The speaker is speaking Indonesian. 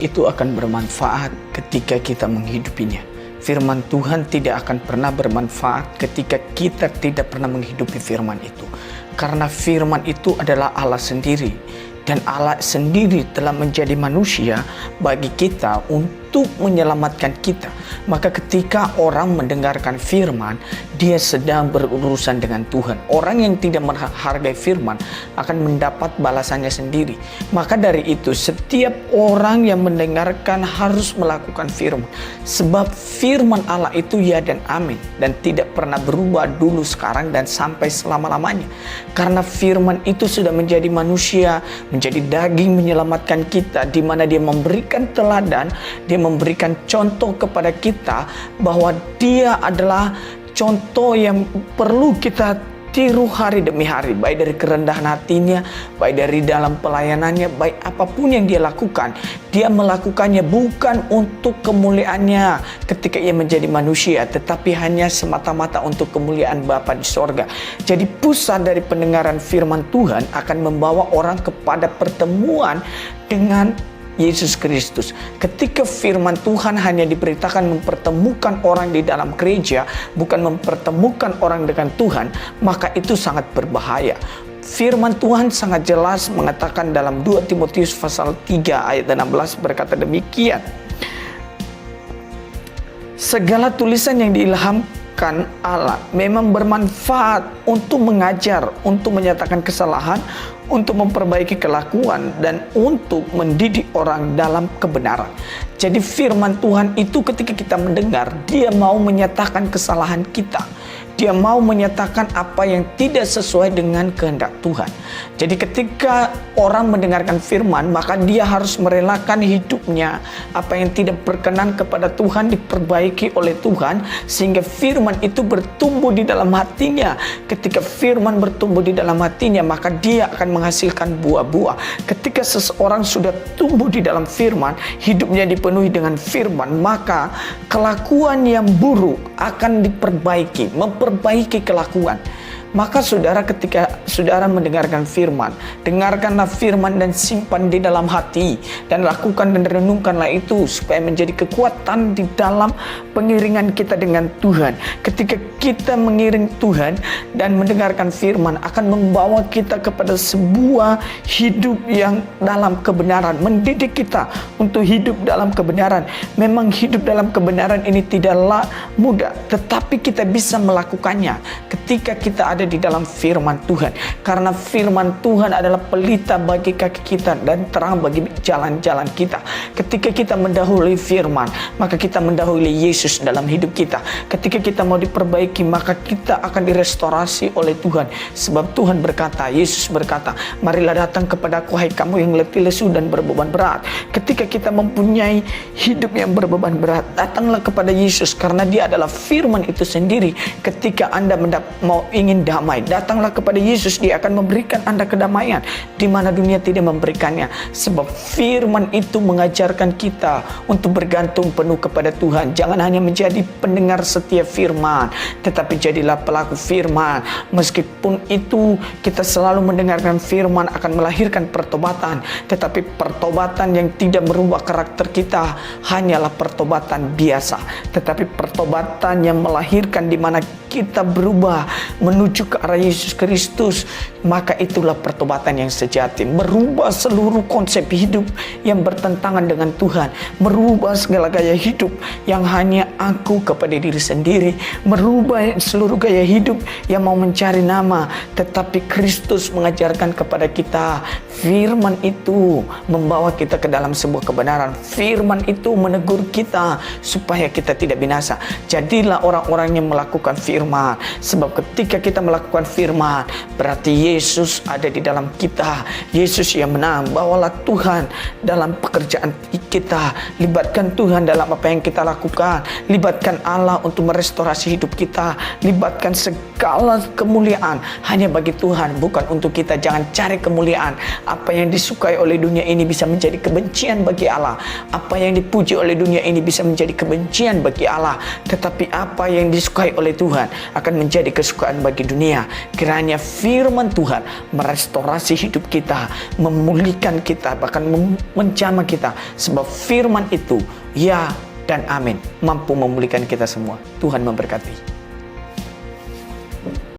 itu akan bermanfaat ketika kita menghidupinya. Firman Tuhan tidak akan pernah bermanfaat ketika kita tidak pernah menghidupi firman itu. Karena firman itu adalah Allah sendiri. Dan Allah sendiri telah menjadi manusia bagi kita untuk menyelamatkan kita. Maka ketika orang mendengarkan firman, dia sedang berurusan dengan Tuhan. Orang yang tidak menghargai firman akan mendapat balasannya sendiri. Maka dari itu setiap orang yang mendengarkan harus melakukan firman. Sebab firman Allah itu ya dan amin. Dan tidak pernah berubah dulu, sekarang, dan sampai selama-lamanya. Karena firman itu sudah menjadi manusia, menjadi daging, menyelamatkan kita, di mana dia memberikan teladan, dia memberikan contoh kepada kita bahwa dia adalah contoh yang perlu kita tiru hari demi hari, baik dari kerendahan hatinya, baik dari dalam pelayanannya, baik apapun yang dia lakukan, dia melakukannya bukan untuk kemuliaannya ketika ia menjadi manusia, tetapi hanya semata-mata untuk kemuliaan Bapa di sorga. Jadi pusat dari pendengaran firman Tuhan akan membawa orang kepada pertemuan dengan Yesus Kristus. Ketika firman Tuhan hanya diberitakan mempertemukan orang di dalam gereja, bukan mempertemukan orang dengan Tuhan, maka itu sangat berbahaya. Firman Tuhan sangat jelas mengatakan dalam 2 Timotius pasal 3 ayat 16 berkata demikian. Segala tulisan yang diilhamkan Allah memang bermanfaat untuk mengajar, untuk menyatakan kesalahan, untuk memperbaiki kelakuan, dan untuk mendidik orang dalam kebenaran. Jadi firman Tuhan itu ketika kita mendengar, dia mau menyatakan kesalahan kita. Dia mau menyatakan apa yang tidak sesuai dengan kehendak Tuhan. Jadi ketika orang mendengarkan firman, maka dia harus merelakan hidupnya. Apa yang tidak berkenan kepada Tuhan diperbaiki oleh Tuhan, sehingga firman itu bertumbuh di dalam hatinya. Ketika firman bertumbuh di dalam hatinya, maka dia akan menghasilkan buah-buah. Ketika seseorang sudah tumbuh di dalam firman, hidupnya dipenuhi dengan firman, maka kelakuan yang buruk akan diperbaiki, memperbaiki kelakuan. Maka saudara, ketika saudara mendengarkan firman, dengarkanlah firman dan simpan di dalam hati, dan lakukan dan renungkanlah itu supaya menjadi kekuatan di dalam pengiringan kita dengan Tuhan. Ketika kita mengiring Tuhan dan mendengarkan firman, akan membawa kita kepada sebuah hidup yang dalam kebenaran, mendidik kita untuk hidup dalam kebenaran. Memang hidup dalam kebenaran ini tidaklah mudah, tetapi kita bisa melakukannya ketika kita ada di dalam firman Tuhan. Karena firman Tuhan adalah pelita bagi kaki kita dan terang bagi jalan-jalan kita. Ketika kita mendahului firman, maka kita mendahului Yesus dalam hidup kita. Ketika kita mau diperbaiki, maka kita akan direstorasi oleh Tuhan. Sebab Tuhan berkata, Yesus berkata, marilah datang kepadaku hai kamu yang letih lesu dan berbeban berat. Ketika kita mempunyai hidup yang berbeban berat, datanglah kepada Yesus, karena dia adalah firman itu sendiri. Ketika Anda mau ingin damai, datanglah kepada Yesus, dia akan memberikan Anda kedamaian di mana dunia tidak memberikannya. Sebab firman itu mengajarkan kita untuk bergantung penuh kepada Tuhan. Jangan hanya menjadi pendengar setia firman, tetapi jadilah pelaku firman. Meskipun itu kita selalu mendengarkan firman akan melahirkan pertobatan, tetapi pertobatan yang tidak merubah karakter kita hanyalah pertobatan biasa. Tetapi pertobatan yang melahirkan di mana kita berubah menuju ke arah Yesus Kristus, maka itulah pertobatan yang sejati. Merubah seluruh konsep hidup yang bertentangan dengan Tuhan, merubah segala gaya hidup yang hanya aku kepada diri sendiri, merubah seluruh gaya hidup yang mau mencari nama, tetapi Kristus mengajarkan kepada kita. Firman itu membawa kita ke dalam sebuah kebenaran. Firman itu menegur kita supaya kita tidak binasa. Jadilah orang-orang yang melakukan firman. Sebab ketika kita melakukan firman, berarti Yesus ada di dalam kita. Yesus yang menang. Bawalah Tuhan dalam pekerjaan kita. Libatkan Tuhan dalam apa yang kita lakukan. Libatkan Allah untuk merestorasi hidup kita. Libatkan segala kemuliaan hanya bagi Tuhan, bukan untuk kita. Jangan cari kemuliaan. Apa yang disukai oleh dunia ini bisa menjadi kebencian bagi Allah. Apa yang dipuji oleh dunia ini bisa menjadi kebencian bagi Allah. Tetapi apa yang disukai oleh Tuhan akan menjadi kesukaan bagi dunia. Kiranya firman Tuhan merestorasi hidup kita, memulihkan kita, bahkan menjamah kita. Sebab firman itu ya dan amin, mampu memulihkan kita semua. Tuhan memberkati.